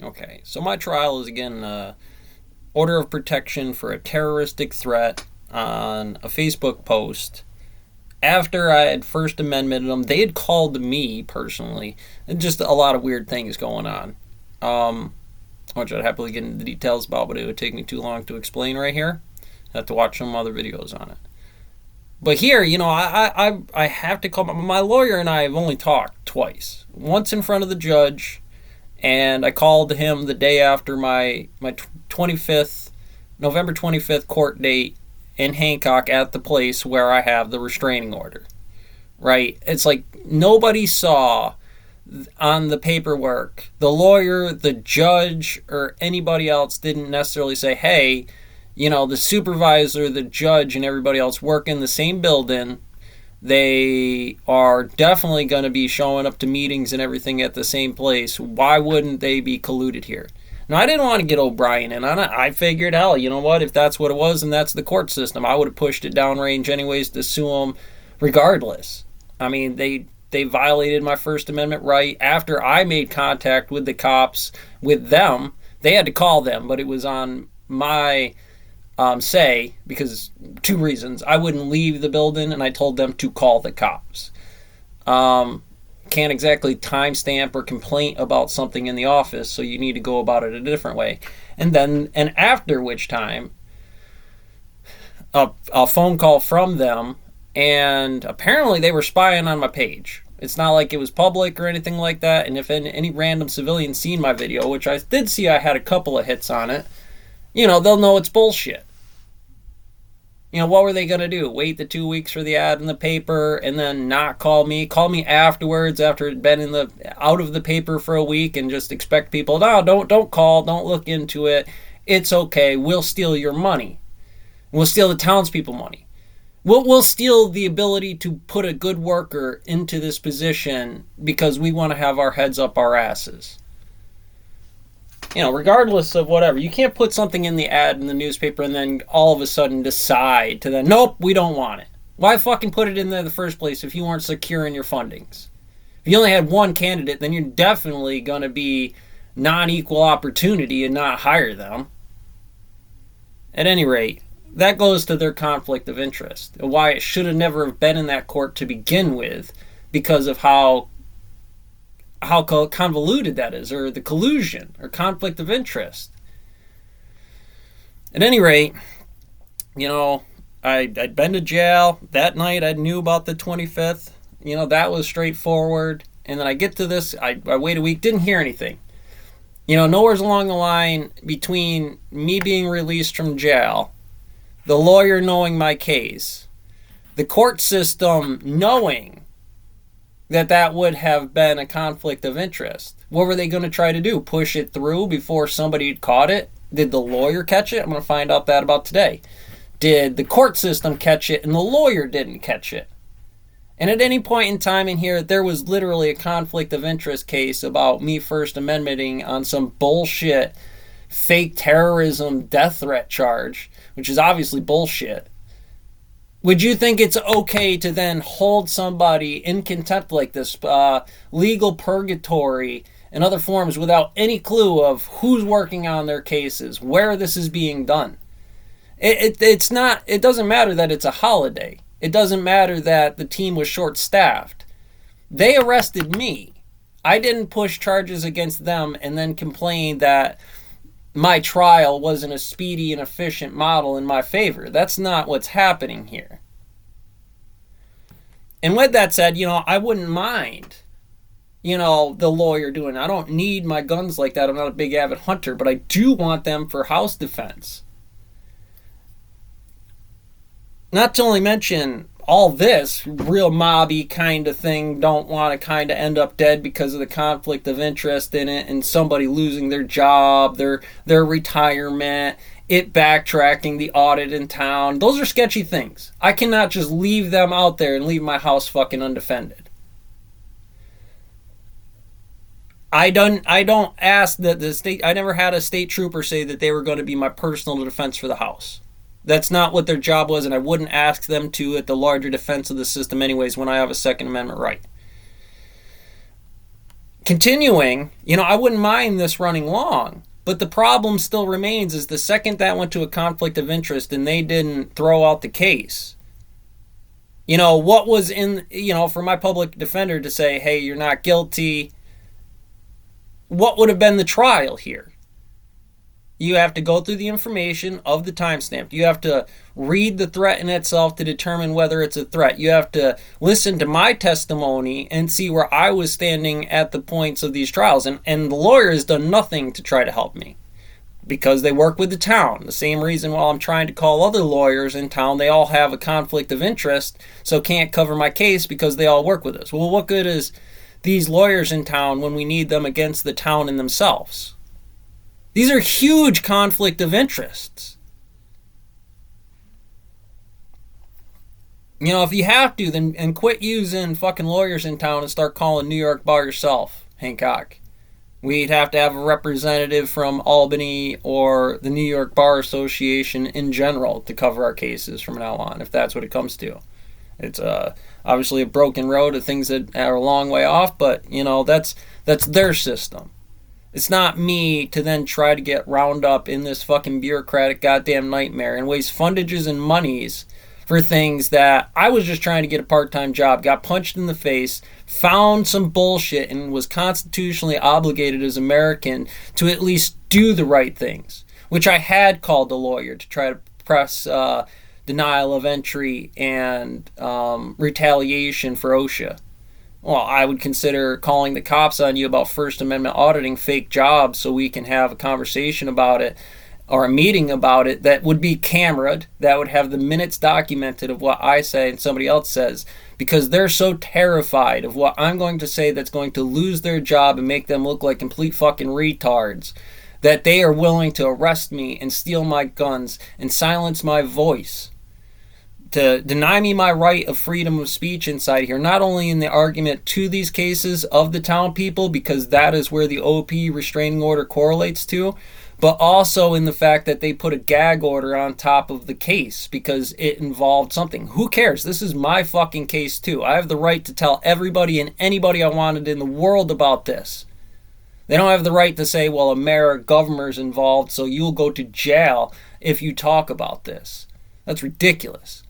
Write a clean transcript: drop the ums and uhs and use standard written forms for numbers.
Okay, so my trial is again order of protection for a terroristic threat on a Facebook post. After I had First Amendmented them, they had called me personally, and just a lot of weird things going on, which I'd happily get into the details about, but it would take me too long to explain right here. I have to watch some other videos on it. But here, I have to call my lawyer and I have only talked twice. Once in front of the judge, and I called him the day after my 25th, November 25th court date in Hancock at the place where I have the restraining order. Right? It's like nobody saw on the paperwork, the lawyer, the judge, or anybody else didn't necessarily say, hey, the supervisor, the judge, and everybody else work in the same building. They are definitely going to be showing up to meetings and everything at the same place. Why wouldn't they be colluded here? Now, I didn't want to get O'Brien in on it. I figured, hell, you know what? If that's what it was and that's the court system, I would have pushed it downrange anyways to sue them regardless. I mean, they violated my First Amendment right. After I made contact with the cops, with them, they had to call them, but it was on my say, because two reasons. I wouldn't leave the building, and I told them to call the cops. Can't exactly timestamp or complaint about something in the office, so you need to go about it a different way. And after which time, a phone call from them, and apparently they were spying on my page. It's not like it was public or anything like that, and if any random civilian seen my video, which I did see I had a couple of hits on it, they'll know it's bullshit. What were they going to do? Wait the 2 weeks for the ad in the paper and then not call me? Call me afterwards after it had been out of the paper for a week and just expect people, no, don't call, don't look into it. It's okay. We'll steal your money. We'll steal the townspeople money. We'll steal the ability to put a good worker into this position because we want to have our heads up our asses. Regardless of whatever, you can't put something in the ad in the newspaper and then all of a sudden decide to then, nope, we don't want it. Why fucking put it in there in the first place if you weren't secure in your fundings? If you only had one candidate, then you're definitely going to be non-equal opportunity and not hire them. At any rate, that goes to their conflict of interest, why it should have never have been in that court to begin with, because of how convoluted that is, or the collusion, or conflict of interest. At any rate, I'd been to jail. That night I knew about the 25th. That was straightforward. And then I get to this, I wait a week, didn't hear anything. Nowhere's along the line between me being released from jail, the lawyer knowing my case, the court system knowing that would have been a conflict of interest. What were they going to try to do? Push it through before somebody had caught it? Did the lawyer catch it? I'm going to find out that about today. Did the court system catch it and the lawyer didn't catch it? And at any point in time in here, there was literally a conflict of interest case about me First Amendmenting on some bullshit fake terrorism death threat charge, which is obviously bullshit. Would you think it's okay to then hold somebody in contempt like this, legal purgatory and other forms without any clue of who's working on their cases, where this is being done? It doesn't matter that it's a holiday. It doesn't matter that the team was short-staffed. They arrested me. I didn't push charges against them and then complain that my trial wasn't a speedy and efficient model in my favor. That's not what's happening here. And with that said, I wouldn't mind, the lawyer doing it. I don't need my guns like that. I'm not a big avid hunter, but I do want them for house defense. Not to only mention all this real mobby kind of thing, don't want to kind of end up dead because of the conflict of interest in it and somebody losing their job, their retirement, it backtracking, the audit in town. Those are sketchy things. I cannot just leave them out there and leave my house fucking undefended. I don't ask that the state, I never had a state trooper say that they were going to be my personal defense for the house. That's not what their job was, and I wouldn't ask them to at the larger defense of the system anyways when I have a Second Amendment right. continuing, I wouldn't mind this running long. But the problem still remains is the second that went to a conflict of interest and they didn't throw out the case, what was in, for my public defender to say, hey, you're not guilty, what would have been the trial here? You have to go through the information of the timestamp. You have to read the threat in itself to determine whether it's a threat. You have to listen to my testimony and see where I was standing at the points of these trials. And the lawyer has done nothing to try to help me because they work with the town. The same reason while I'm trying to call other lawyers in town, they all have a conflict of interest, so can't cover my case because they all work with us. Well, what good is these lawyers in town when we need them against the town and themselves? These are huge conflict of interests. If you have to, then and quit using fucking lawyers in town and start calling New York bar yourself, Hancock. We'd have to have a representative from Albany or the New York Bar Association in general to cover our cases from now on, if that's what it comes to. It's obviously a broken road of things that are a long way off, but, that's their system. It's not me to then try to get round up in this fucking bureaucratic goddamn nightmare and waste fundages and monies for things that I was just trying to get a part-time job, got punched in the face, found some bullshit, and was constitutionally obligated as American to at least do the right things, which I had called a lawyer to try to press denial of entry and retaliation for OSHA. Well, I would consider calling the cops on you about First Amendment auditing fake jobs so we can have a conversation about it or a meeting about it that would be cameraed, that would have the minutes documented of what I say and somebody else says, because they're so terrified of what I'm going to say that's going to lose their job and make them look like complete fucking retards that they are willing to arrest me and steal my guns and silence my voice, to deny me my right of freedom of speech inside here, not only in the argument to these cases of the town people, because that is where the OP restraining order correlates to, but also in the fact that they put a gag order on top of the case because it involved something. Who cares? This is my fucking case too. I have the right to tell everybody and anybody I wanted in the world about this. They don't have the right to say, well, a mayor or governor's involved, so you'll go to jail if you talk about this. That's ridiculous.